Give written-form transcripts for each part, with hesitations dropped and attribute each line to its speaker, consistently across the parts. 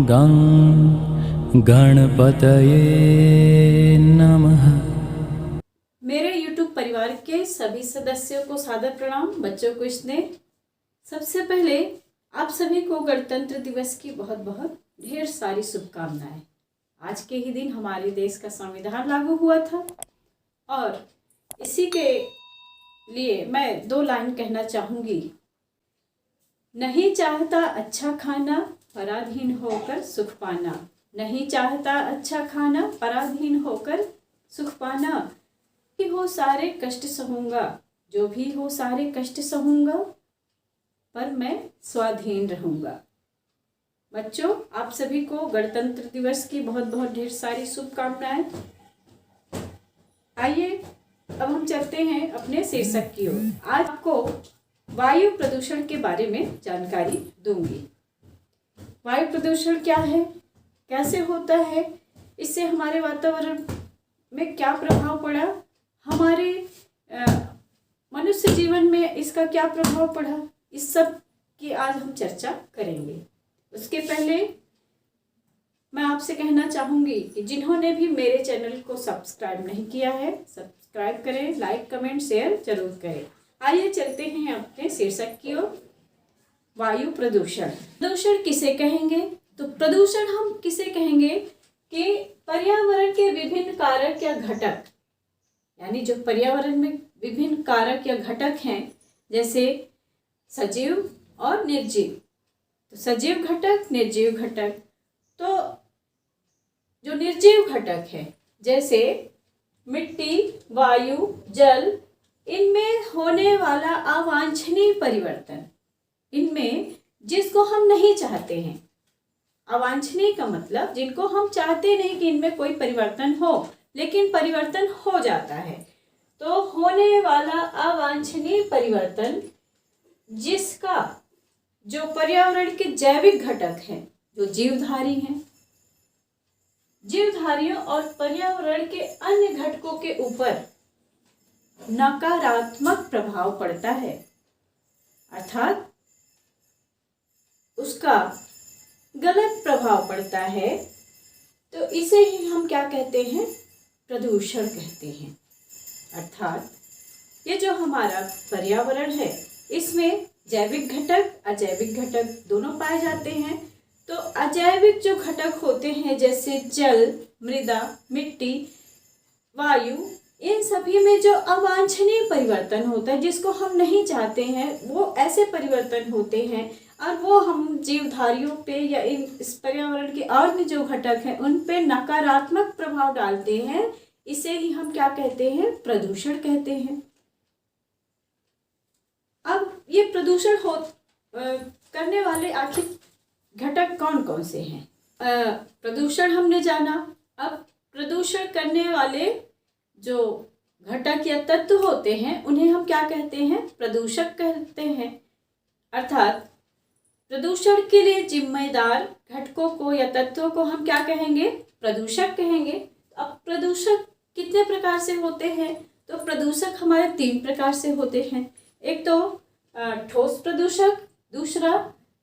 Speaker 1: गं गणपतये नमः।
Speaker 2: मेरे YouTube परिवार के सभी सदस्यों को सादर प्रणाम, बच्चों को स्नेह। सबसे पहले आप सभी को गणतंत्र दिवस की बहुत बहुत ढेर सारी शुभकामनाएं। आज के ही दिन हमारे देश का संविधान लागू हुआ था और इसी के लिए मैं 2 लाइन कहना चाहूँगी। नहीं चाहता अच्छा खाना, पराधीन होकर सुख पाना। नहीं चाहता अच्छा खाना, पराधीन होकर सुख पाना। कि हो सारे कष्ट सहूँगा, जो भी हो सारे कष्ट सहूँगा, पर मैं स्वाधीन रहूँगा। बच्चों, आप सभी को गणतंत्र दिवस की बहुत बहुत ढेर सारी शुभकामनाएं। आइए अब हम चलते हैं अपने शीर्षक की ओर। आज आपको वायु प्रदूषण के बारे में जानकारी दूंगी। वायु प्रदूषण क्या है, कैसे होता है, इससे हमारे वातावरण में क्या प्रभाव पड़ा, हमारे मनुष्य जीवन में इसका क्या प्रभाव पड़ा, इस सब की आज हम चर्चा करेंगे। उसके पहले मैं आपसे कहना चाहूँगी कि जिन्होंने भी मेरे चैनल को सब्सक्राइब नहीं किया है, सब्सक्राइब करें, लाइक कमेंट शेयर जरूर करें। आइए चलते हैं अपने शीर्षक की ओर। वायु प्रदूषण। प्रदूषण किसे कहेंगे? तो प्रदूषण हम किसे कहेंगे कि पर्यावरण के विभिन्न कारक या घटक, यानी जो पर्यावरण में विभिन्न कारक या घटक हैं, जैसे सजीव और निर्जीव। तो सजीव घटक, निर्जीव घटक। तो जो निर्जीव घटक है, जैसे मिट्टी, वायु, जल, इनमें होने वाला अवांछनीय परिवर्तन, इनमें जिसको हम नहीं चाहते हैं। अवांछनीय का मतलब जिनको हम चाहते नहीं कि इनमें कोई परिवर्तन हो, लेकिन परिवर्तन हो जाता है। तो होने वाला अवांछनीय परिवर्तन, जिसका जो पर्यावरण के जैविक घटक हैं, जो जीवधारी हैं, जीवधारियों और पर्यावरण के अन्य घटकों के ऊपर नकारात्मक प्रभाव पड़ता है, अर्थात उसका गलत प्रभाव पड़ता है, तो इसे ही हम क्या कहते हैं? प्रदूषण कहते हैं। अर्थात ये जो हमारा पर्यावरण है, इसमें जैविक घटक, अजैविक घटक दोनों पाए जाते हैं। तो अजैविक जो घटक होते हैं, जैसे जल, मृदा, मिट्टी, वायु, इन सभी में जो अवांछनीय परिवर्तन होता है, जिसको हम नहीं चाहते हैं, वो ऐसे परिवर्तन होते हैं और वो हम जीवधारियों पे या इस पर्यावरण के और भी जो घटक हैं उन पे नकारात्मक प्रभाव डालते हैं। इसे ही हम क्या कहते हैं? प्रदूषण कहते हैं। अब ये प्रदूषण करने वाले आखिर घटक कौन कौन से हैं? प्रदूषण हमने जाना। अब प्रदूषण करने वाले जो घटक या तत्व होते हैं, उन्हें हम क्या कहते हैं? प्रदूषक कहते हैं। अर्थात प्रदूषण के लिए जिम्मेदार घटकों को या तत्वों को हम क्या कहेंगे? प्रदूषक कहेंगे। अब प्रदूषक कितने प्रकार से होते हैं? तो प्रदूषक हमारे 3 प्रकार से होते हैं। एक तो ठोस प्रदूषक, दूसरा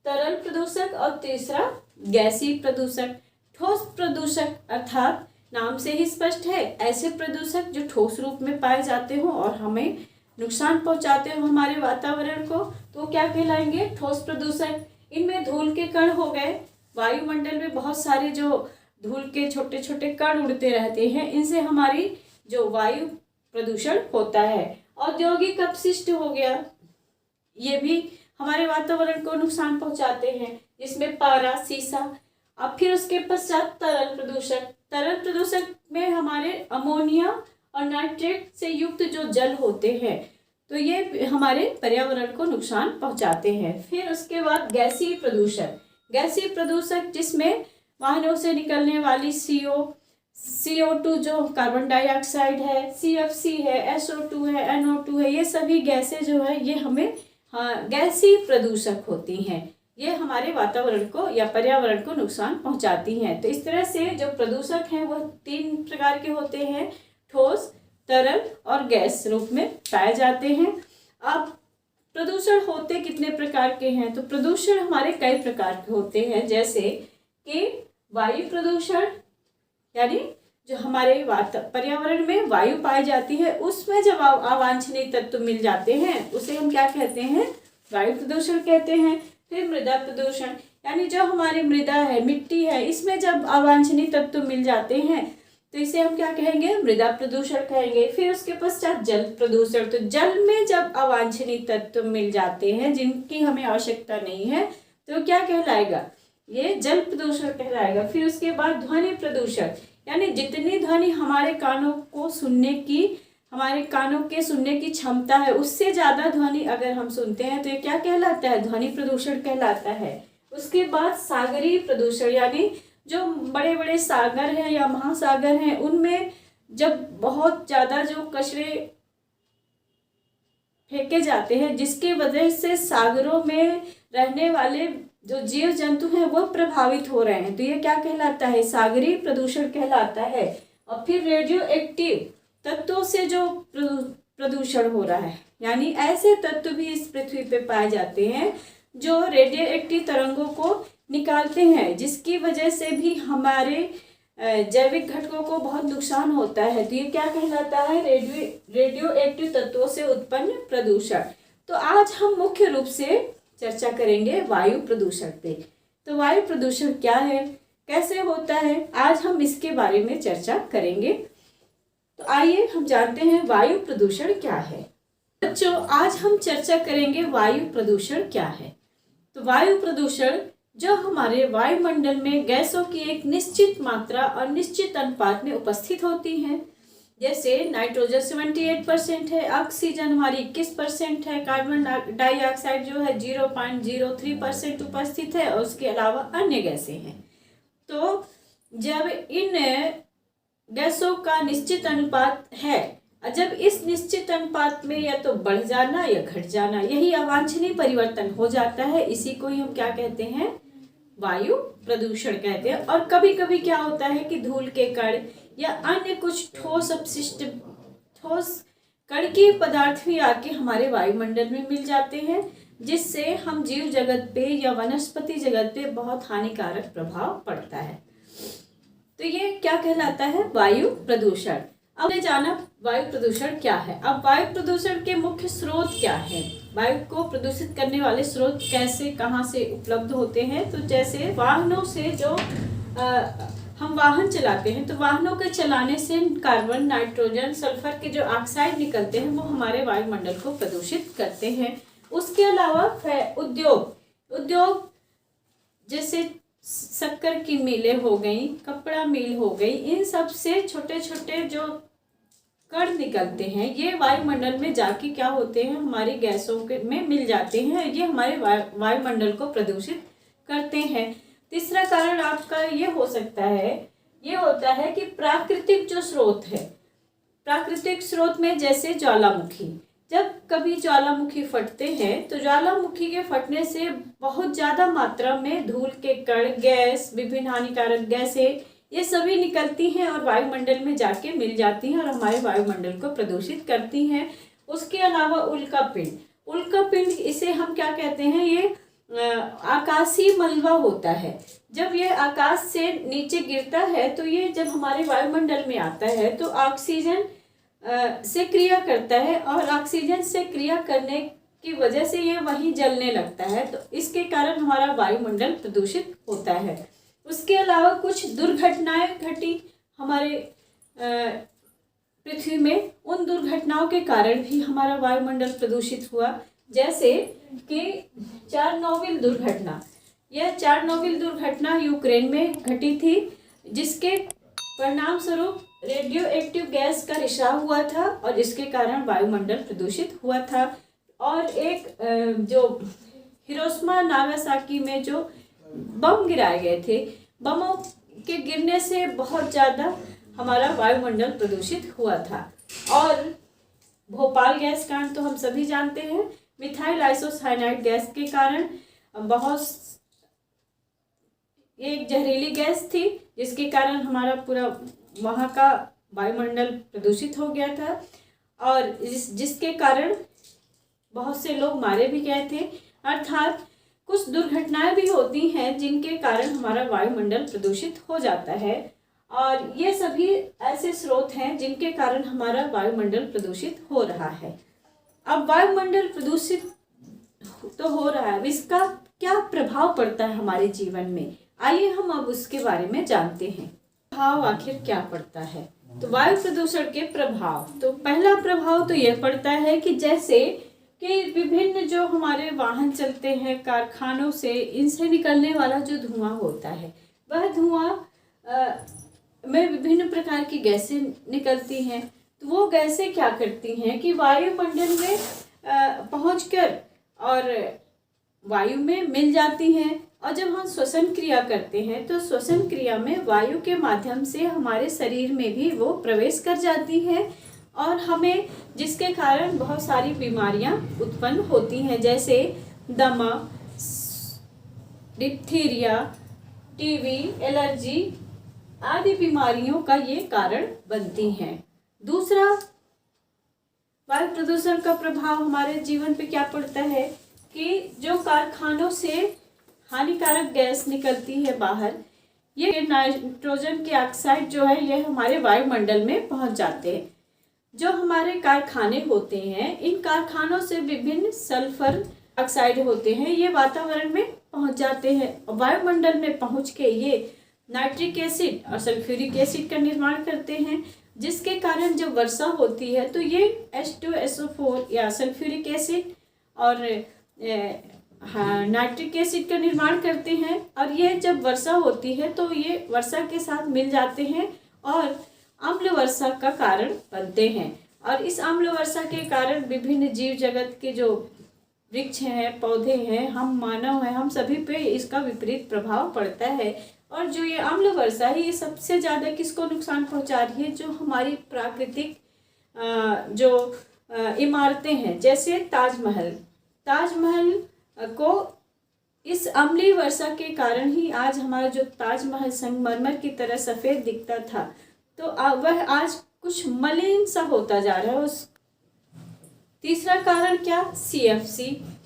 Speaker 2: तरल प्रदूषक और तीसरा गैसीय प्रदूषक। ठोस प्रदूषक अर्थात नाम से ही स्पष्ट है, ऐसे प्रदूषक जो ठोस रूप में पाए जाते हो और हमें नुकसान पहुंचाते हो हमारे वातावरण को, तो क्या कहलाएंगे? ठोस प्रदूषक। इनमें धूल के कण हो गए, वायुमंडल में बहुत सारे जो धूल के छोटे छोटे कण उड़ते रहते हैं, इनसे हमारी जो वायु प्रदूषण होता है। औद्योगिक अपशिष्ट हो गया, ये भी हमारे वातावरण को नुकसान पहुंचाते हैं, जिसमें पारा, सीसा। अब फिर उसके पश्चात तरल प्रदूषक। तरल प्रदूषक में हमारे अमोनिया और नाइट्रेट से युक्त जो जल होते हैं, तो ये हमारे पर्यावरण को नुकसान पहुंचाते हैं। फिर उसके बाद गैसीय प्रदूषक। गैसीय प्रदूषक जिसमें वाहनों से निकलने वाली CO2 जो कार्बन डाइऑक्साइड है, CFC है, SO2 है, NO2 है, ये सभी गैसें जो है ये हमें गैसीय प्रदूषक होती हैं। ये हमारे वातावरण को या पर्यावरण को नुकसान पहुंचाती हैं। तो इस तरह से जो प्रदूषक हैं वह 3 प्रकार के होते हैं, ठोस, तरल और गैस रूप में पाए जाते हैं। अब प्रदूषण होते कितने प्रकार के हैं? तो प्रदूषण हमारे कई प्रकार के होते हैं, जैसे कि वायु प्रदूषण यानी जो हमारे पर्यावरण में वायु पाई जाती है उसमें जब अवांछनीय तत्व मिल जाते हैं उसे हम क्या कहते हैं, वायु प्रदूषण कहते हैं। फिर मृदा प्रदूषण यानी जो हमारी मृदा है, मिट्टी है, इसमें जब अवांछनीय तत्व मिल जाते हैं तो इसे हम क्या कहेंगे, मृदा प्रदूषण कहेंगे। फिर उसके पश्चात जल प्रदूषण, तो जल में जब अवांछनीय तत्व मिल जाते हैं जिनकी हमें आवश्यकता नहीं है तो क्या कहलाएगा, ये जल प्रदूषण कहलाएगा। फिर उसके बाद ध्वनि प्रदूषण यानी जितनी ध्वनि हमारे कानों के सुनने की क्षमता है उससे ज़्यादा ध्वनि अगर हम सुनते हैं तो ये क्या कहलाता है, ध्वनि प्रदूषण कहलाता है। उसके बाद सागरीय प्रदूषण यानी जो बड़े बड़े सागर हैं या महासागर हैं उनमें जब बहुत ज़्यादा जो कचरे फेंके जाते हैं जिसकी वजह से सागरों में रहने वाले जो जीव जंतु हैं वो प्रभावित हो रहे हैं, तो ये क्या कहलाता है, सागरीय प्रदूषण कहलाता है। और फिर रेडियो एक्टिव तत्वों से जो प्रदूषण हो रहा है यानी ऐसे तत्व भी इस पृथ्वी पे पाए जाते हैं जो रेडियो एक्टिव तरंगों को निकालते हैं जिसकी वजह से भी हमारे जैविक घटकों को बहुत नुकसान होता है, तो ये क्या कहलाता है, रेडियो एक्टिव तत्वों से उत्पन्न प्रदूषण। तो आज हम मुख्य रूप से चर्चा करेंगे वायु प्रदूषण पे। तो वायु प्रदूषण क्या है, कैसे होता है, आज हम इसके बारे में चर्चा करेंगे। तो आइए हम जानते हैं वायु प्रदूषण क्या है। बच्चों, आज हम चर्चा करेंगे वायु प्रदूषण क्या है। तो वायु प्रदूषण जो हमारे वायुमंडल में गैसों की एक निश्चित मात्रा और निश्चित अनुपात में उपस्थित होती हैं, जैसे नाइट्रोजन 78% है, ऑक्सीजन हमारी 21% है, कार्बन डाइऑक्साइड जो है 0.03% उपस्थित है और उसके अलावा अन्य गैसें हैं। तो जब इन गैसों का निश्चित अनुपात है, जब इस निश्चित अनुपात में या तो बढ़ जाना या घट जाना, यही अवांछनीय परिवर्तन हो जाता है, इसी को ही हम क्या कहते हैं, वायु प्रदूषण कहते हैं। और कभी कभी क्या होता है कि धूल के कण या अन्य कुछ ठोस कणकीय पदार्थ भी आके हमारे वायुमंडल में मिल जाते हैं जिससे हम जीव जगत पे या वनस्पति जगत पे बहुत हानिकारक प्रभाव पड़ता है। तो ये क्या कहलाता है, वायु प्रदूषण। अब हमने जाना वायु प्रदूषण क्या है। अब वायु प्रदूषण के मुख्य स्रोत क्या है, वायु को प्रदूषित करने वाले स्रोत कैसे कहाँ से उपलब्ध होते हैं। तो जैसे वाहनों से जो हम वाहन चलाते हैं तो वाहनों के चलाने से कार्बन, नाइट्रोजन, सल्फर के जो ऑक्साइड निकलते हैं वो हमारे वायुमंडल को प्रदूषित करते हैं। उसके अलावा उद्योग जैसे शक्कर की मिलें हो गई, कपड़ा मिल हो गई, इन सब से छोटे छोटे जो कण निकलते हैं ये वायुमंडल में जाके क्या होते हैं, हमारी गैसों के में मिल जाते हैं, ये हमारे वायुमंडल को प्रदूषित करते हैं। तीसरा कारण आपका ये हो सकता है, ये होता है कि प्राकृतिक जो स्रोत है, प्राकृतिक स्रोत में जैसे ज्वालामुखी, जब कभी ज्वालामुखी फटते हैं तो ज्वालामुखी के फटने से बहुत ज़्यादा मात्रा में धूल के कण, गैस, विभिन्न हानिकारक गैसें ये सभी निकलती हैं और वायुमंडल में जाके मिल जाती हैं और हमारे वायुमंडल को प्रदूषित करती हैं। उसके अलावा उल्कापिंड, इसे हम क्या कहते हैं, ये आकाशीय मलबा होता है। जब ये आकाश से नीचे गिरता है तो ये जब हमारे वायुमंडल में आता है तो ऑक्सीजन से क्रिया करता है और ऑक्सीजन से क्रिया करने की वजह से ये वहीं जलने लगता है, तो इसके कारण हमारा वायुमंडल प्रदूषित होता है। उसके अलावा कुछ दुर्घटनाएं घटी हमारे पृथ्वी में, उन दुर्घटनाओं के कारण भी हमारा वायुमंडल प्रदूषित हुआ, जैसे कि चेरनोबिल दुर्घटना। यह चेरनोबिल दुर्घटना यूक्रेन में घटी थी जिसके परिणाम स्वरूप रेडियो एक्टिव गैस का रिसाव हुआ था और जिसके कारण वायुमंडल प्रदूषित हुआ था। और एक जो हिरोशिमा नागासाकी में जो बम गिराए गए थे, बमों के गिरने से बहुत ज़्यादा हमारा वायुमंडल प्रदूषित हुआ था। और भोपाल गैस कांड तो हम सभी जानते हैं, मिथाइल आइसोसाइनाइड गैस के कारण ये एक जहरीली गैस थी जिसके कारण हमारा पूरा वहाँ का वायुमंडल प्रदूषित हो गया था और जिसके कारण बहुत से लोग मारे भी गए थे। अर्थात कुछ दुर्घटनाएं भी होती हैं जिनके कारण हमारा वायुमंडल प्रदूषित हो जाता है, और ये सभी ऐसे स्रोत हैं जिनके कारण हमारा वायुमंडल प्रदूषित हो रहा है। अब वायुमंडल प्रदूषित तो हो रहा है, इसका क्या प्रभाव पड़ता है हमारे जीवन में, आइए हम अब उसके बारे में जानते हैं। प्रभाव आखिर क्या पड़ता है? तो वायु प्रदूषण के प्रभाव, तो पहला प्रभाव तो यह पड़ता है कि जैसे कि विभिन्न जो हमारे वाहन चलते हैं, कारखानों से, इनसे निकलने वाला जो धुआं होता है, वह धुआं में विभिन्न प्रकार की गैसें निकलती हैं। तो वो गैसें क्या करती हैं कि वायुमंडल में पहुंचकर और वायु में मिल जाती हैं, और जब हम श्वसन क्रिया करते हैं तो श्वसन क्रिया में वायु के माध्यम से हमारे शरीर में भी वो प्रवेश कर जाती हैं, और हमें जिसके कारण बहुत सारी बीमारियां उत्पन्न होती हैं, जैसे दमा, डिप्थीरिया, टीबी, एलर्जी आदि बीमारियों का ये कारण बनती हैं। दूसरा, वायु प्रदूषण का प्रभाव हमारे जीवन पे क्या पड़ता है कि जो कारखानों से हानिकारक गैस निकलती है बाहर, ये नाइट्रोजन के ऑक्साइड जो है ये हमारे वायुमंडल में पहुंच जाते हैं। जो हमारे कारखाने होते हैं, इन कारखानों से विभिन्न सल्फर ऑक्साइड होते हैं, ये वातावरण में पहुंच जाते हैं, और वायुमंडल में पहुंच के ये नाइट्रिक एसिड और सल्फ्यूरिक एसिड का निर्माण करते हैं, जिसके कारण जब वर्षा होती है तो ये H2SO4 या सल्फ्यूरिक एसिड और नाइट्रिक एसिड का निर्माण करते हैं, और ये जब वर्षा होती है तो ये वर्षा के साथ मिल जाते हैं और अम्ल वर्षा का कारण बनते हैं। और इस अम्ल वर्षा के कारण विभिन्न जीव जगत के जो वृक्ष हैं, पौधे हैं, हम मानव हैं, हम सभी पे इसका विपरीत प्रभाव पड़ता है। और जो ये अम्ल वर्षा है, ये सबसे ज़्यादा किसको नुकसान पहुंचा रही है? जो हमारी प्राकृतिक जो इमारतें हैं, जैसे ताजमहल को इस अम्लीय वर्षा के कारण ही आज हमारा जो ताजमहल संगमरमर की तरह सफ़ेद दिखता था, तो वह आज कुछ मलिन सा होता जा रहा है। उस तीसरा कारण क्या?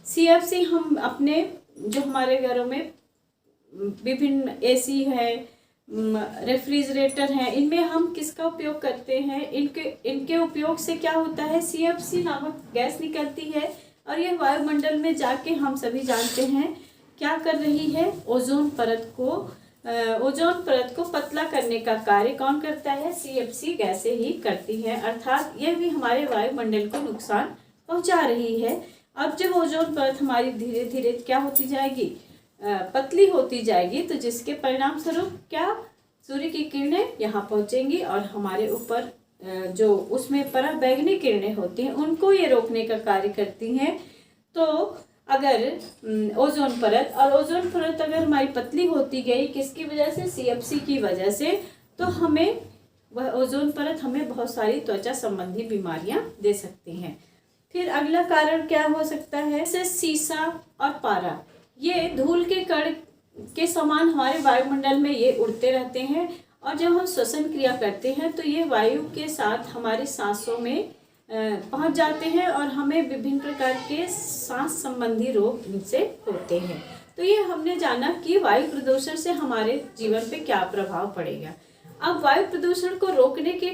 Speaker 2: CFC हम अपने जो हमारे घरों में विभिन्न AC है, रेफ्रिजरेटर हैं, इनमें हम किसका उपयोग करते हैं? इनके उपयोग से क्या होता है? CFC नामक गैस निकलती है, और ये वायुमंडल में जाके हम सभी जानते हैं क्या कर रही है? ओजोन परत को पतला करने का कार्य कौन करता है? CFC गैसें ही करती है, अर्थात यह भी हमारे वायुमंडल को नुकसान पहुंचा रही है। अब जब ओजोन परत हमारी धीरे धीरे क्या होती जाएगी? पतली होती जाएगी, तो जिसके परिणाम स्वरूप क्या? सूर्य की किरणें यहाँ पहुँचेंगी और हमारे ऊपर जो उसमें पराबैंगनी किरणें होती हैं उनको ये रोकने का कार्य करती हैं। तो अगर ओजोन परत अगर हमारी पतली होती गई, किसकी वजह से? CFC की वजह से, तो हमें वह ओजोन परत हमें बहुत सारी त्वचा संबंधी बीमारियां दे सकती हैं। फिर अगला कारण क्या हो सकता है? जैसे सीसा और पारा, ये धूल के कण के समान हमारे वायुमंडल में ये उड़ते रहते हैं, और जब हम श्वसन क्रिया करते हैं तो ये वायु के साथ हमारी सांसों में पहुंच जाते हैं, और हमें विभिन्न प्रकार के सांस संबंधी रोग इनसे होते हैं। तो ये हमने जाना कि वायु प्रदूषण से हमारे जीवन पे क्या प्रभाव पड़ेगा। अब वायु प्रदूषण को रोकने के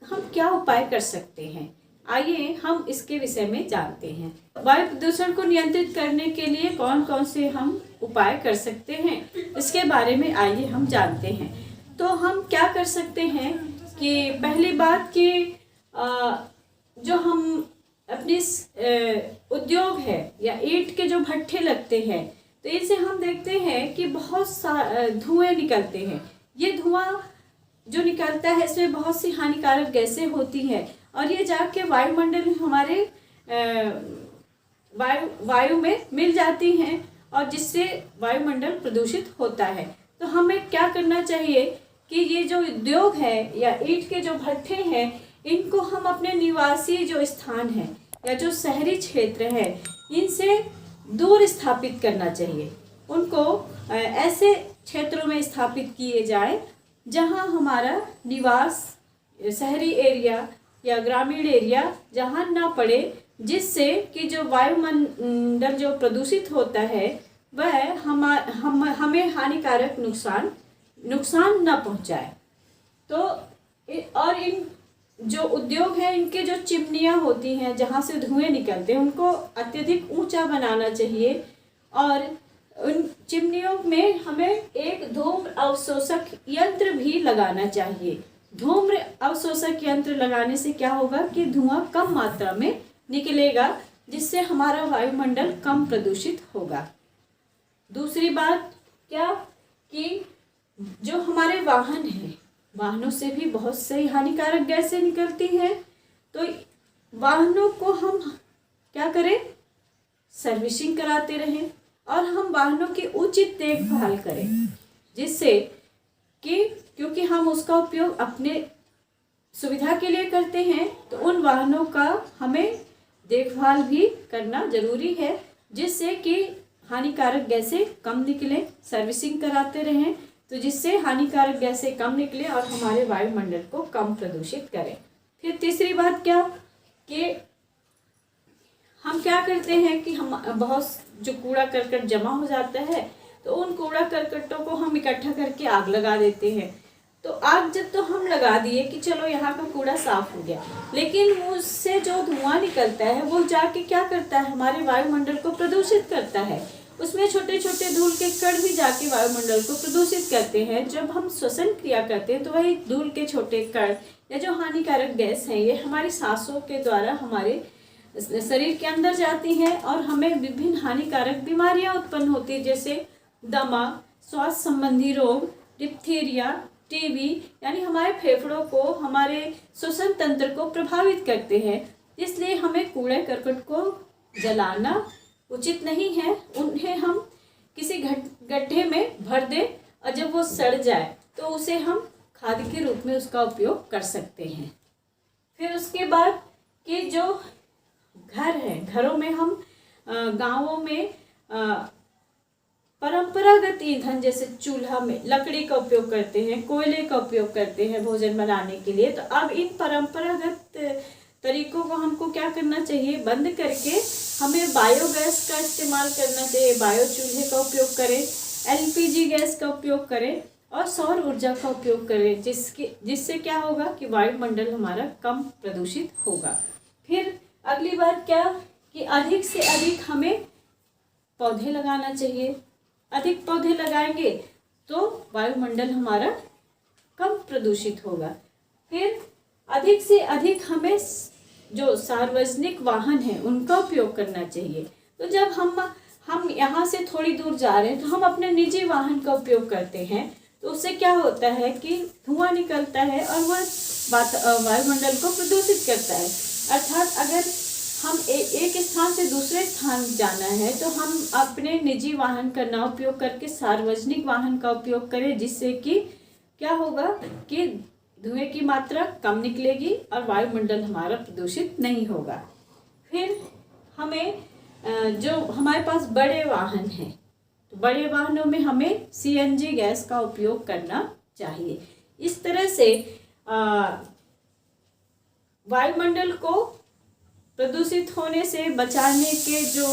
Speaker 2: हम क्या उपाय कर सकते हैं, आइए हम इसके विषय में जानते हैं। वायु प्रदूषण को नियंत्रित करने के लिए कौन कौन से हम उपाय कर सकते हैं, इसके बारे में आइए हम जानते हैं। तो हम क्या कर सकते हैं कि पहली बात कि जो हम अपने उद्योग है या ईंट के जो भट्ठे लगते हैं, तो इनसे हम देखते हैं कि बहुत धुएं निकलते हैं। ये धुआं जो निकलता है इसमें बहुत सी हानिकारक गैसें होती हैं, और ये जाके वायुमंडल में हमारे वायु में मिल जाती हैं, और जिससे वायुमंडल प्रदूषित होता है। तो हमें क्या करना चाहिए कि ये जो उद्योग है या ईंट के जो भट्ठे हैं, इनको हम अपने निवासी जो स्थान है या जो शहरी क्षेत्र है, इनसे दूर स्थापित करना चाहिए। उनको ऐसे क्षेत्रों में स्थापित किए जाए जहां हमारा निवास शहरी एरिया या ग्रामीण एरिया जहां ना पड़े, जिससे कि जो वायुमंडल जो प्रदूषित होता है वह हमें हानिकारक नुकसान न पहुंचाए। तो और इन जो उद्योग हैं, इनके जो चिमनियाँ होती हैं जहाँ से धुएं निकलते हैं, उनको अत्यधिक ऊंचा बनाना चाहिए। और उन चिमनियों में हमें एक धूम्र अवशोषक यंत्र भी लगाना चाहिए। धूम्र अवशोषक यंत्र लगाने से क्या होगा कि धुआं कम मात्रा में निकलेगा, जिससे हमारा वायुमंडल कम प्रदूषित होगा। दूसरी बात क्या कि जो हमारे वाहन हैं, वाहनों से भी बहुत सी हानिकारक गैसें निकलती हैं। तो वाहनों को हम क्या करें, सर्विसिंग कराते रहें और हम वाहनों की उचित देखभाल करें, जिससे कि क्योंकि हम उसका उपयोग अपने सुविधा के लिए करते हैं, तो उन वाहनों का हमें देखभाल भी करना जरूरी है, जिससे कि हानिकारक गैसें कम निकलें। सर्विसिंग कराते रहें तो जिससे हानिकारक गैसें कम निकले और हमारे वायुमंडल को कम प्रदूषित करें। फिर तीसरी बात क्या कि हम क्या करते हैं कि हम बहुत जो कूड़ा करकट जमा हो जाता है, तो उन कूड़ा करकटों को हम इकट्ठा करके आग लगा देते हैं। तो आग जब तो हम लगा दिए कि चलो यहाँ का कूड़ा साफ हो गया, लेकिन उससे जो धुआं निकलता है वो जाके क्या करता है, हमारे वायुमंडल को प्रदूषित करता है। उसमें छोटे छोटे धूल के कण भी जाके वायुमंडल को प्रदूषित करते हैं। जब हम श्वसन क्रिया करते हैं तो वही धूल के छोटे कण या जो हानिकारक गैस हैं, ये हमारी सांसों के द्वारा हमारे शरीर के अंदर जाती हैं और हमें विभिन्न हानिकारक बीमारियां उत्पन्न होती है, जैसे दमा, श्वास संबंधी रोग, डिप्थीरिया, टीबी, यानी हमारे फेफड़ों को, हमारे श्वसन तंत्र को प्रभावित करते हैं। इसलिए हमें कूड़े करकट को जलाना उचित नहीं है। उन्हें हम किसी गड्ढे में भर दें और जब वो सड़ जाए तो उसे हम खाद के रूप में उसका उपयोग कर सकते हैं। फिर उसके बाद कि जो घर है, घरों में हम गांवों में परंपरागत ईंधन जैसे चूल्हा में लकड़ी का उपयोग करते हैं, कोयले का उपयोग करते हैं भोजन बनाने के लिए। तो अब इन परंपरागत तरीकों को हमको क्या करना चाहिए, बंद करके हमें बायोगैस का इस्तेमाल करना चाहिए। बायो चूल्हे का उपयोग करें, एलपीजी गैस का उपयोग करें और सौर ऊर्जा का उपयोग करें, जिससे क्या होगा कि वायुमंडल हमारा कम प्रदूषित होगा। फिर अगली बात क्या कि अधिक से अधिक हमें पौधे लगाना चाहिए। अधिक पौधे लगाएंगे तो वायुमंडल हमारा कम प्रदूषित होगा। फिर अधिक से अधिक हमें जो सार्वजनिक वाहन हैं उनका उपयोग करना चाहिए। तो जब हम यहाँ से थोड़ी दूर जा रहे हैं तो हम अपने निजी वाहन का उपयोग करते हैं, तो उससे क्या होता है कि धुआं निकलता है और वह वायुमंडल को प्रदूषित करता है। अर्थात अगर हम एक स्थान से दूसरे स्थान जाना है तो हम अपने निजी वाहन का ना उपयोग करके सार्वजनिक वाहन का उपयोग करें, जिससे कि क्या होगा कि धुएं की मात्रा कम निकलेगी और वायुमंडल हमारा प्रदूषित नहीं होगा। फिर हमें जो हमारे पास बड़े वाहन हैं, तो बड़े वाहनों में हमें सीएनजी गैस का उपयोग करना चाहिए। इस तरह से वायुमंडल को प्रदूषित होने से बचाने के जो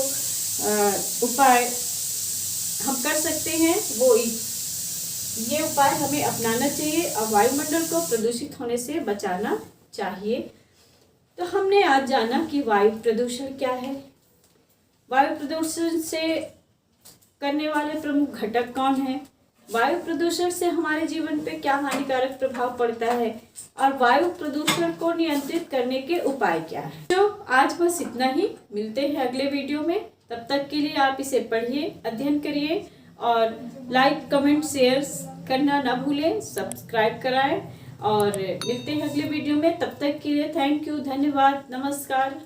Speaker 2: उपाय हम कर सकते हैं, वो ये उपाय हमें अपनाना चाहिए और वायुमंडल को प्रदूषित होने से बचाना चाहिए। तो हमने आज जाना कि वायु प्रदूषण क्या है, वायु प्रदूषण से करने वाले प्रमुख घटक कौन हैं, वायु प्रदूषण से हमारे जीवन पे क्या हानिकारक प्रभाव पड़ता है और वायु प्रदूषण को नियंत्रित करने के उपाय क्या है। तो आज बस इतना ही, मिलते हैं अगले वीडियो में। तब तक के लिए आप इसे पढ़िए, अध्ययन करिए और लाइक, कमेंट, शेयर करना ना भूलें, सब्सक्राइब कराएं और मिलते हैं अगले वीडियो में। तब तक के लिए थैंक यू, धन्यवाद, नमस्कार।